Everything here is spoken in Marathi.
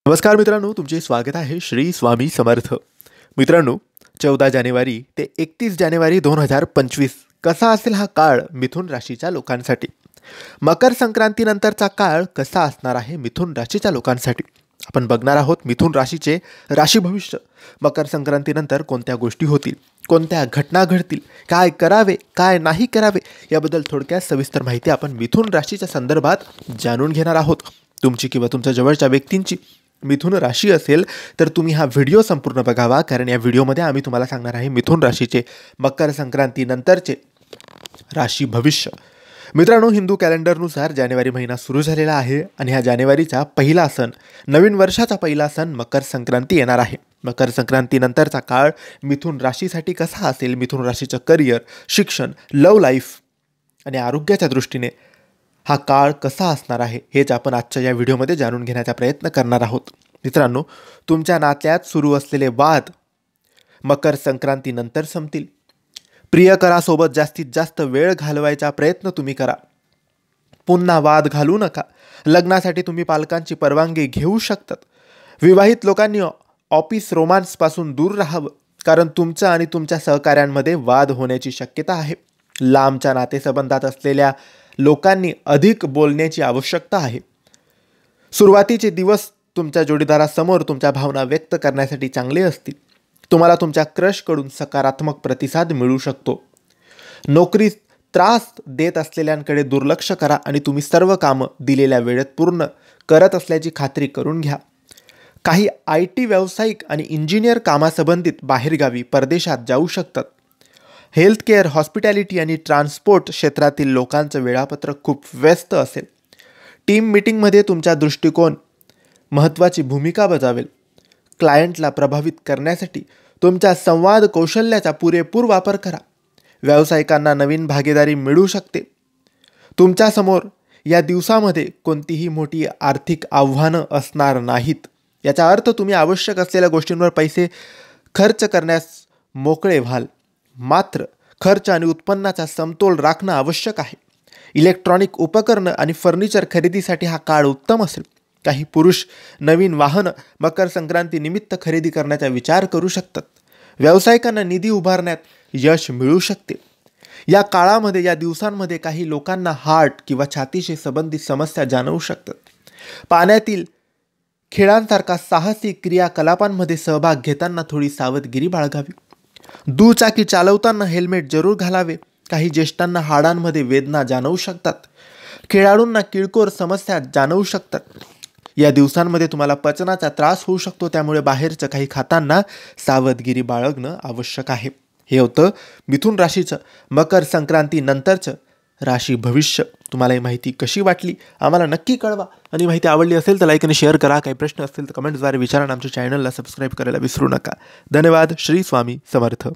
नमस्कार मित्रांनो, तुमचे स्वागत आहे श्री स्वामी समर्थ. मित्रांनो, 14 जानेवारी ते 31 जानेवारी 2025 कसा असेल हा काळ मिथुन राशीच्या लोकांसाठी. मकर संक्रांतीनंतरचा काळ कसा असणार आहे मिथुन राशीच्या लोकांसाठी आपण बघणार आहोत. मिथुन राशीचे राशी भविष्य, मकर संक्रांतीनंतर कोणत्या गोष्टी होतील, कोणत्या घटना घडतील, काय करावे काय नाही करावे याबद्दल थोडक्यात सविस्तर माहिती आपण मिथुन राशीच्या संदर्भात जाणून घेणार आहोत. तुमची किंवा तुमच्या जवळच्या व्यक्तींची मिथुन राशी असेल तर तुम्ही हा व्हिडिओ संपूर्ण बघावा, कारण या व्हिडिओमध्ये आम्ही तुम्हाला सांगणार आहे मिथुन राशीचे मकर संक्रांतीनंतरचे राशी भविष्य. मित्रांनो, हिंदू कॅलेंडरनुसार जानेवारी महिना सुरू झालेला आहे आणि ह्या जानेवारीचा पहिला सण, नवीन वर्षाचा पहिला सण मकर संक्रांती येणार आहे. मकर संक्रांतीनंतरचा काळ मिथुन राशीसाठी कसा असेल, मिथुन राशीचं करिअर, शिक्षण, लव्ह लाईफ आणि आरोग्याच्या दृष्टीने हा काळ कसा असणार आहे हेच आपण आजच्या या व्हिडिओमध्ये जाणून घेण्याचा प्रयत्न करणार आहोत. मित्रांनो, तुमच्या नात्यात सुरू असलेले वाद मकर संक्रांतीनंतर संपतील. प्रियकरासोबत जास्तीत जास्त वेळ घालवायचा प्रयत्न तुम्ही करा. पुन्हा वाद घालू नका. लग्नासाठी तुम्ही पालकांची परवानगी घेऊ शकतात. विवाहित लोकांनी ऑफिस रोमांसपासून दूर राहावं, कारण तुमचं आणि तुमच्या सहकाऱ्यांमध्ये वाद होण्याची शक्यता आहे. लांबच्या नातेसंबंधात असलेल्या लोकांनी अधिक बोलण्याची आवश्यकता आहे. सुरुवातीचे दिवस तुमच्या जोडीदारासमोर तुमच्या भावना व्यक्त करण्यासाठी चांगले असतील. तुम्हाला तुमच्या क्रशकडून सकारात्मक प्रतिसाद मिळू शकतो. नोकरीत त्रास देत असलेल्यांकडे दुर्लक्ष करा आणि तुम्ही सर्व कामं दिलेल्या वेळेत पूर्ण करत असल्याची खात्री करून घ्या. काही IT व्यावसायिक आणि इंजिनियर कामासंबंधित बाहेरगावी परदेशात जाऊ शकतात. हेल्थकेअर, हॉस्पिटॅलिटी आणि ट्रान्सपोर्ट क्षेत्रातील लोकांचं वेळापत्रक खूप व्यस्त असेल. टीम मीटिंगमध्ये तुमचा दृष्टिकोन महत्त्वाची भूमिका बजावेल. क्लायंटला प्रभावित करण्यासाठी तुमच्या संवाद कौशल्याचा पुरेपूर वापर करा. व्यावसायिकांना नवीन भागीदारी मिळू शकते. तुमच्यासमोर या दिवसामध्ये कोणतीही मोठी आर्थिक आव्हानं असणार नाहीत. याचा अर्थ तुम्ही आवश्यक असलेल्या गोष्टींवर पैसे खर्च करण्यास मोकळे व्हाल. मात्र खर्च आणि उत्पन्नाचा समतोल राखणं आवश्यक आहे. इलेक्ट्रॉनिक उपकरणं आणि फर्निचर खरेदीसाठी हा काळ उत्तम असेल. काही पुरुष नवीन वाहनं मकर संक्रांतीनिमित्त खरेदी करण्याचा विचार करू शकतात. व्यावसायिकांना निधी उभारण्यात यश मिळू शकते. या काळामध्ये, या दिवसांमध्ये काही लोकांना हार्ट किंवा छातीशी संबंधित समस्या जाणवू शकतात. पाण्यातील खेळांसारखा साहसी क्रियाकलापांमध्ये सहभाग घेताना थोडी सावधगिरी बाळगावी. दुचाकी चालवताना हेल्मेट जरूर घालावे. काही ज्येष्ठांना हाडांमध्ये वेदना जाणवू शकतात. खेळाडूंना किरकोळ समस्या जाणवू शकतात. या दिवसांमध्ये तुम्हाला पचनाचा त्रास होऊ शकतो, त्यामुळे बाहेरचं काही खाताना सावधगिरी बाळगणं आवश्यक आहे. हे होतं मिथुन राशीचं मकर संक्रांतीनंतरचं राशी भविष्य. तुम्हाला ही माहिती कशी वाटली आम्हाला नक्की कळवा, आणि माहिती आवडली असेल तर लाईक आणि शेअर करा. काही प्रश्न असतील तर कमेंट्सद्वारे विचारा. आमच्या चॅनलला सबस्क्राईब करायला विसरू नका. धन्यवाद. श्री स्वामी समर्थ.